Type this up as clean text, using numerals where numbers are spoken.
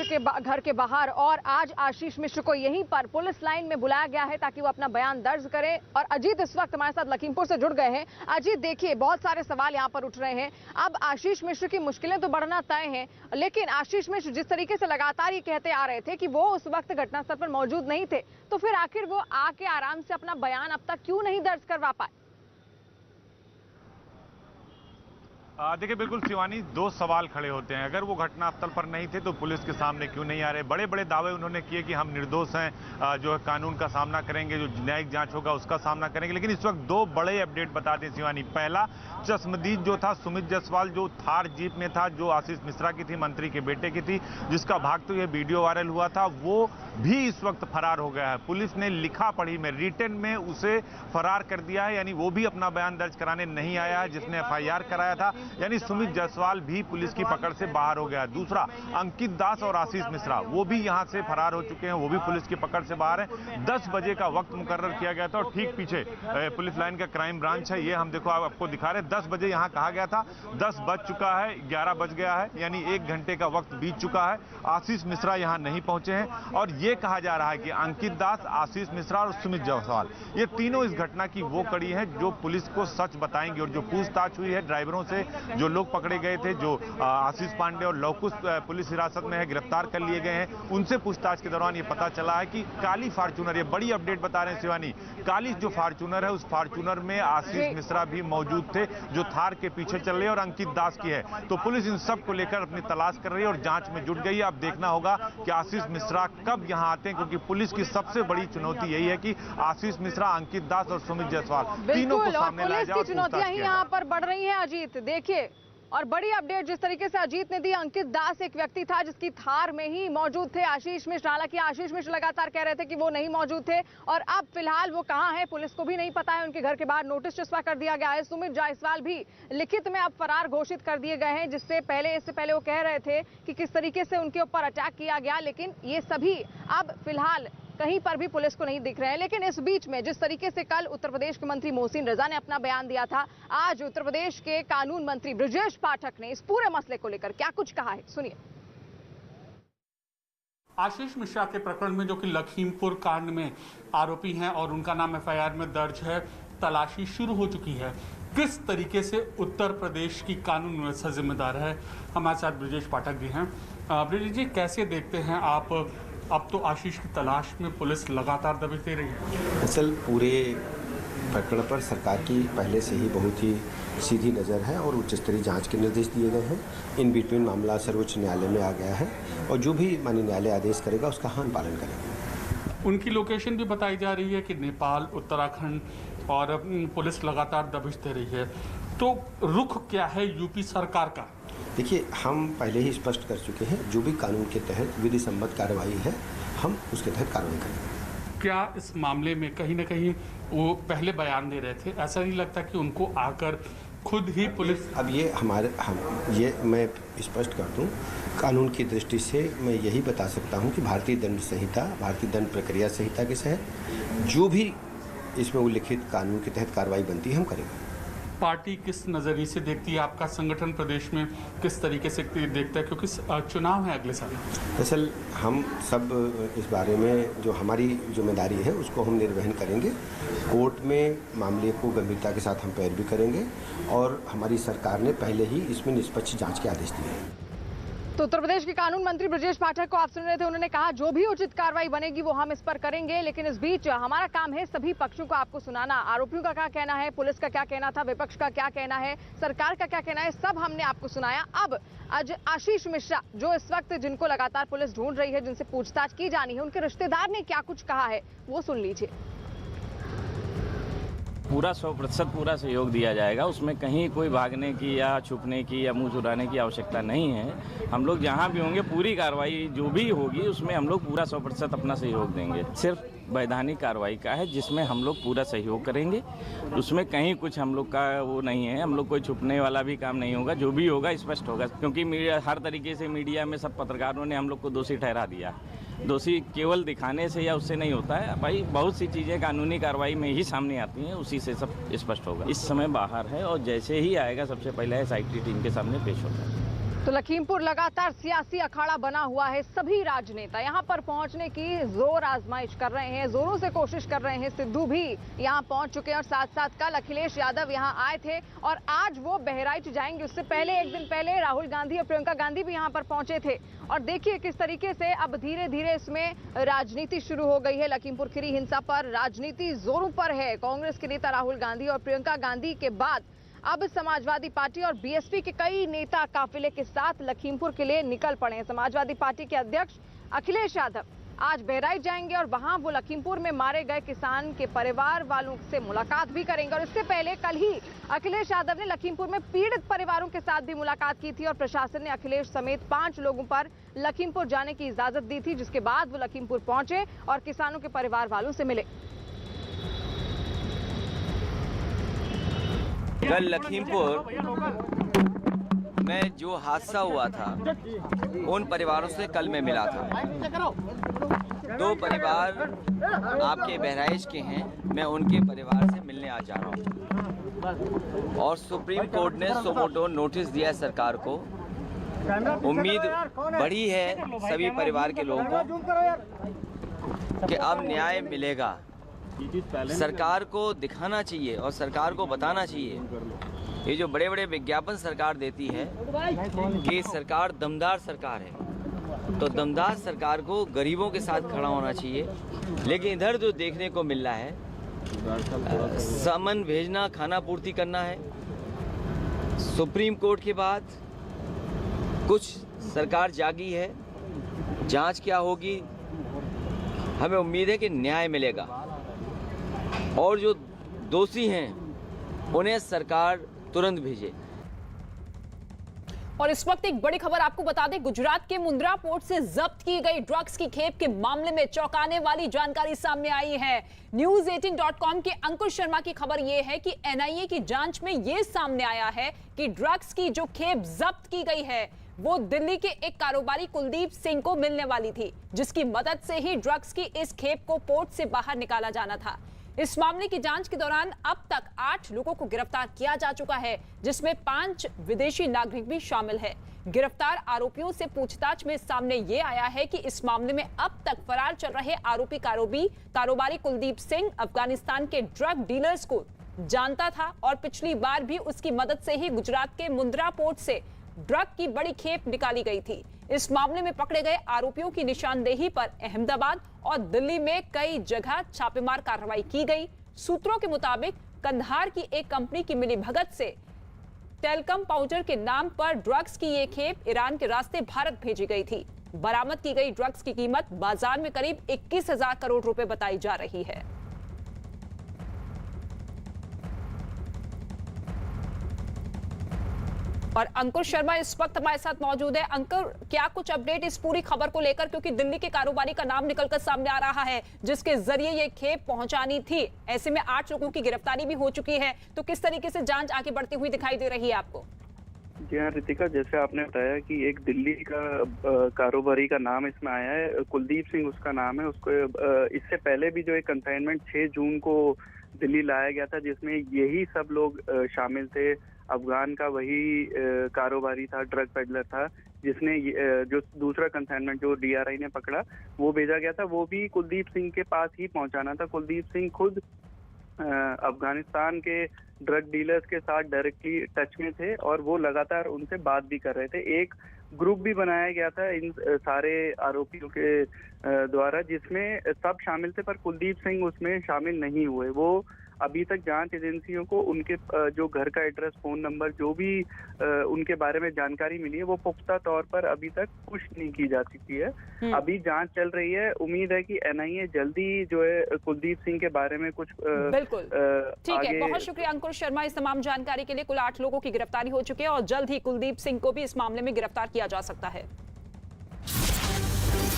घर के बाहर और आज आशीष मिश्र को यहीं पर पुलिस लाइन में बुलाया गया है ताकि वो अपना बयान दर्ज करें। और अजीत इस वक्त हमारे साथ लखीमपुर से जुड़ गए हैं। अजीत, देखिए बहुत सारे सवाल यहाँ पर उठ रहे हैं। अब आशीष मिश्र की मुश्किलें तो बढ़ना तय हैं, लेकिन आशीष मिश्र जिस तरीके से लगातार ये कहते आ रहे थे कि वो उस वक्त घटनास्थल पर मौजूद नहीं थे, तो फिर आखिर वो आके आराम से अपना बयान अब तक क्यों नहीं दर्ज करवा पाए? देखिए बिल्कुल शिवानी, दो सवाल खड़े होते हैं। अगर वो घटनास्थल पर नहीं थे तो पुलिस के सामने क्यों नहीं आ रहे? बड़े बड़े दावे उन्होंने किए कि हम निर्दोष हैं, जो है कानून का सामना करेंगे, जो न्यायिक जांच होगा उसका सामना करेंगे। लेकिन इस वक्त दो बड़े अपडेट बता दें शिवानी। पहला, चश्मदीद जो था सुमित जायसवाल, जो थार जीप में था, जो आशीष मिश्रा की थी, मंत्री के बेटे की थी, जिसका भागते हुए वीडियो वायरल हुआ था, वो भी इस वक्त फरार हो गया है। पुलिस ने लिखा पढ़ी में, रिटन में उसे फरार कर दिया है, यानी वो भी अपना बयान दर्ज कराने नहीं आया है जिसने FIR कराया था। यानी सुमित जायसवाल भी पुलिस की पकड़ से बाहर हो गया है। दूसरा, अंकित दास और आशीष मिश्रा वो भी यहां से फरार हो चुके हैं, वो भी पुलिस की पकड़ से बाहर है। 10 बजे का वक्त मुकर्रर किया गया था और ठीक पीछे पुलिस लाइन का क्राइम ब्रांच है, ये हम देखो आपको दिखा रहे हैं। 10 बजे यहां कहा गया था, 10 बज चुका है, 11 बज गया है, यानी 1 घंटे का वक्त बीत चुका है। आशीष मिश्रा यहां नहीं पहुंचे हैं और ये कहा जा रहा है कि अंकित दास, आशीष मिश्रा और सुमित जायसवाल, ये तीनों इस घटना की वो कड़ी है जो पुलिस को सच बताएंगे। और जो पूछताछ हुई है ड्राइवरों से, जो लोग पकड़े गए थे, जो आशीष पांडे और लवकुश पुलिस हिरासत में है, गिरफ्तार कर लिए गए हैं, उनसे पूछताछ के दौरान ये पता चला है कि काली फॉर्च्यूनर, ये बड़ी अपडेट बता रहे हैं शिवानी, काली जो फॉर्च्यूनर है उस फॉर्च्यूनर में आशीष मिश्रा भी मौजूद थे, जो थार के पीछे चल रहे हैं और अंकित दास की है। तो पुलिस इन सब को लेकर अपनी तलाश कर रही है और जांच में जुट गई है। अब देखना होगा कि आशीष मिश्रा कब यहां आते हैं, क्योंकि पुलिस की सबसे बड़ी चुनौती यही है कि आशीष मिश्रा, अंकित दास और सुमित जायसवाल तीनों को सामने लाया जाए। पुलिस की चुनौतियां ही यहाँ पर बढ़ रही हैं अजीत, देखिए। और बड़ी अपडेट जिस तरीके से अजीत ने दी, अंकित दास एक व्यक्ति था जिसकी थार में ही मौजूद थे आशीष मिश्र। हालांकि आशीष मिश्र लगातार कह रहे थे कि वो नहीं मौजूद थे और अब फिलहाल वो कहां है पुलिस को भी नहीं पता है। उनके घर के बाहर नोटिस चस्पा कर दिया गया है। सुमित जायसवाल भी लिखित में अब फरार घोषित कर दिए गए हैं, इससे पहले वो कह रहे थे कि किस तरीके से उनके ऊपर अटैक किया गया, लेकिन ये सभी अब फिलहाल कहीं पर भी पुलिस को नहीं दिख रहे हैं। लेकिन इस बीच में जिस तरीके से कल उत्तर प्रदेश के मंत्री मोहसिन रजा ने अपना बयान दिया था, आज उत्तर प्रदेश के कानून मंत्री ब्रजेश पाठक ने इस पूरे मसले को लेकर क्या कुछ कहा है, सुनिए। आशीष मिश्रा के प्रकरण में, जो कि लखीमपुर कांड में आरोपी हैं और उनका नाम FIR में दर्ज है, तलाशी शुरू हो चुकी है। किस तरीके से उत्तर प्रदेश की कानून व्यवस्था जिम्मेदार है? हमारे साथ ब्रजेश पाठक जी हैं। ब्रजेश जी, कैसे देखते हैं आप, अब तो आशीष की तलाश में पुलिस लगातार दबिश दे रही है? असल पूरे प्रकरण पर सरकार की पहले से ही बहुत ही सीधी नज़र है और उच्च स्तरीय जांच के निर्देश दिए गए हैं। इन बिटवीन मामला सर्वोच्च न्यायालय में आ गया है और जो भी माननीय न्यायालय आदेश करेगा उसका हम पालन करेंगे। उनकी लोकेशन भी बताई जा रही है कि नेपाल, उत्तराखंड, और पुलिस लगातार दबिश दे रही है। तो रुख क्या है यूपी सरकार का? देखिए, हम पहले ही स्पष्ट कर चुके हैं, जो भी कानून के तहत विधि सम्मत कार्रवाई है हम उसके तहत कार्रवाई करेंगे। क्या इस मामले में कहीं ना कहीं वो पहले बयान दे रहे थे, ऐसा नहीं लगता कि उनको आकर खुद ही पुलिस? अब ये ये मैं स्पष्ट कर दूं, कानून की दृष्टि से मैं यही बता सकता हूं कि भारतीय दंड संहिता, भारतीय दंड प्रक्रिया संहिता के तहत जो भी इसमें उल्लिखित कानून के तहत कार्रवाई बनती है हम करेंगे। पार्टी किस नज़रिए से देखती है, आपका संगठन प्रदेश में किस तरीके से देखता है, क्योंकि चुनाव है अगले साल? दरअसल हम सब इस बारे में जो हमारी जिम्मेदारी है उसको हम निर्वहन करेंगे। कोर्ट में मामले को गंभीरता के साथ हम पैरवी करेंगे और हमारी सरकार ने पहले ही इसमें निष्पक्ष जांच के आदेश दिए हैं। तो उत्तर प्रदेश के कानून मंत्री ब्रजेश पाठक को आप सुन रहे थे, उन्होंने कहा जो भी उचित कार्रवाई बनेगी वो हम इस पर करेंगे। लेकिन इस बीच हमारा काम है सभी पक्षों को आपको सुनाना, आरोपियों का क्या कहना है, पुलिस का क्या कहना था, विपक्ष का क्या कहना है, सरकार का क्या कहना है, सब हमने आपको सुनाया। अब आज आशीष मिश्रा, जो इस वक्त जिनको लगातार पुलिस ढूंढ रही है, जिनसे पूछताछ की जानी है, उनके रिश्तेदार ने क्या कुछ कहा है वो सुन लीजिए। पूरा 100% पूरा सहयोग दिया जाएगा, उसमें कहीं कोई भागने की या छुपने की या मुंह चुराने की आवश्यकता नहीं है। हम लोग जहां भी होंगे, पूरी कार्रवाई जो भी होगी उसमें हम लोग पूरा 100% अपना सहयोग देंगे। सिर्फ वैधानिक कार्रवाई का है जिसमें हम लोग पूरा सहयोग करेंगे, उसमें कहीं कुछ हम लोग का वो नहीं है। हम लोग कोई छुपने वाला भी काम नहीं होगा, जो भी होगा स्पष्ट होगा, क्योंकि हर तरीके से मीडिया में सब पत्रकारों ने हम लोग को दोषी ठहरा दिया। दोषी केवल दिखाने से या उससे नहीं होता है भाई, बहुत सी चीज़ें कानूनी कार्रवाई में ही सामने आती हैं, उसी से सब स्पष्ट होगा। इस समय बाहर है और जैसे ही आएगा सबसे पहले SIT टीम के सामने पेश होगा। तो लखीमपुर लगातार सियासी अखाड़ा बना हुआ है। सभी राजनेता यहां पर पहुंचने की जोर आजमाइश कर रहे हैं, जोरों से कोशिश कर रहे हैं। सिद्धू भी यहां पहुंच चुके हैं और साथ साथ कल अखिलेश यादव यहां आए थे और आज वो बहराइच जाएंगे। उससे पहले एक दिन पहले राहुल गांधी और प्रियंका गांधी भी यहां पर पहुंचे थे। और देखिए किस तरीके से अब धीरे धीरे इसमें राजनीति शुरू हो गई है। लखीमपुर खीरी हिंसा पर राजनीति जोरों पर है। कांग्रेस के नेता राहुल गांधी और प्रियंका गांधी के बाद अब समाजवादी पार्टी और बीएसपी के कई नेता काफिले के साथ लखीमपुर के लिए निकल पड़े हैं। समाजवादी पार्टी के अध्यक्ष अखिलेश यादव आज बहराइच जाएंगे और वहां वो लखीमपुर में मारे गए किसान के परिवार वालों से मुलाकात भी करेंगे। और इससे पहले कल ही अखिलेश यादव ने लखीमपुर में पीड़ित परिवारों के साथ भी मुलाकात की थी और प्रशासन ने अखिलेश समेत 5 लोगों पर लखीमपुर जाने की इजाजत दी थी, जिसके बाद वो लखीमपुर पहुंचे और किसानों के परिवार वालों से मिले। कल लखीमपुर में जो हादसा हुआ था उन परिवारों से कल मैं मिला था। 2 परिवार आपके बहराइच के हैं, मैं उनके परिवार से मिलने आ जा रहा हूं। और सुप्रीम कोर्ट ने सुमोटो नोटिस दिया है सरकार को। उम्मीद बढ़ी है सभी परिवार के लोगों को कि अब न्याय मिलेगा। सरकार को दिखाना चाहिए और सरकार को बताना चाहिए, ये जो बड़े बड़े विज्ञापन सरकार देती है कि सरकार दमदार सरकार है, तो दमदार सरकार को गरीबों के साथ खड़ा होना चाहिए। लेकिन इधर जो देखने को मिल रहा है, सामान भेजना, खाना पूर्ति करना है। सुप्रीम कोर्ट के बाद कुछ सरकार जागी है, जांच क्या होगी, हमें उम्मीद है कि न्याय मिलेगा और जो दोषी हैं उन्हें सरकार तुरंत भेजे। और इस वक्त एक बड़ी खबर आपको बता दें, गुजरात के मुंद्रा पोर्ट से जब्त की गई ड्रग्स की खेप के मामले में चौंकाने वाली जानकारी सामने आई है। News18.com के अंकुश शर्मा की खबर यह है कि एनआईए की जांच में यह सामने आया है कि ड्रग्स की जो खेप जब्त की गई है वो दिल्ली के एक कारोबारी कुलदीप सिंह को मिलने वाली थी, जिसकी मदद से ही ड्रग्स की इस खेप को पोर्ट से बाहर निकाला जाना था। इस मामले की जांच के दौरान अब तक 8 लोगों को गिरफ्तार किया जा चुका है, जिसमें 5 विदेशी नागरिक भी शामिल है। गिरफ्तार आरोपियों से पूछताछ में सामने ये आया है कि इस मामले में अब तक फरार चल रहे आरोपी कारोबारी कुलदीप सिंह अफगानिस्तान के ड्रग डीलर्स को जानता था और पिछली बार भी उसकी मदद से ही गुजरात के मुंद्रा पोर्ट से ड्रग की बड़ी खेप निकाली गई थी। इस मामले में पकड़े गए आरोपियों की निशानदेही पर अहमदाबाद और दिल्ली में कई जगह छापेमार कार्रवाई की गई। सूत्रों के मुताबिक कंधार की एक कंपनी की मिलीभगत से टेलकम पाउडर के नाम पर ड्रग्स की ये खेप ईरान के रास्ते भारत भेजी गई थी। बरामद की गई ड्रग्स की कीमत बाजार में करीब 21,000 करोड़ रुपए बताई जा रही है। और अंकुर शर्मा इस वक्त हमारे साथ मौजूद है। अंकुर, क्या कुछ अपडेट इस पूरी खबर को लेकर, क्योंकि दिल्ली के कारोबारी का नाम निकलकर सामने आ रहा है जिसके जरिए ये खेप पहुंचानी थी। ऐसे में 8 लोगों की गिरफ्तारी भी हो चुकी है, तो किस तरीके से जांच आगे बढ़ती हुई दिखाई दे रही है आपको? जी हाँ रितिका, जैसे आपने बताया कि एक दिल्ली का कारोबारी का नाम इसमें आया है, कुलदीप सिंह उसका नाम है। उसको इससे पहले भी जो एक कंसाइनमेंट 6 जून को दिल्ली लाया गया था, जिसमें यही सब लोग शामिल थे। अफगान का वही कारोबारी था, ड्रग पेडलर था, जिसने जो दूसरा कंसाइनमेंट जो डीआरआई ने पकड़ा वो भेजा गया था, वो भी कुलदीप सिंह के पास ही पहुंचाना था। कुलदीप सिंह खुद अफगानिस्तान के ड्रग डीलर्स के साथ डायरेक्टली टच में थे और वो लगातार उनसे बात भी कर रहे थे। एक ग्रुप भी बनाया गया था इन सारे आरोपियों के द्वारा, जिसमें सब शामिल थे, पर कुलदीप सिंह उसमें शामिल नहीं हुए। वो अभी तक जांच एजेंसियों को उनके जो घर का एड्रेस, फोन नंबर, जो भी उनके बारे में जानकारी मिली है, वो पुख्ता तौर पर अभी तक पुष्टि नहीं की जा चुकी है। अभी जांच चल रही है। उम्मीद है कि एनआईए जल्दी जो है कुलदीप सिंह के बारे में कुछ बिल्कुल ठीक है। बहुत शुक्रिया अंकुर शर्मा इस तमाम जानकारी के लिए। कुल 8 लोगों की गिरफ्तारी हो चुकी है और जल्द ही कुलदीप सिंह को भी इस मामले में गिरफ्तार किया जा सकता है।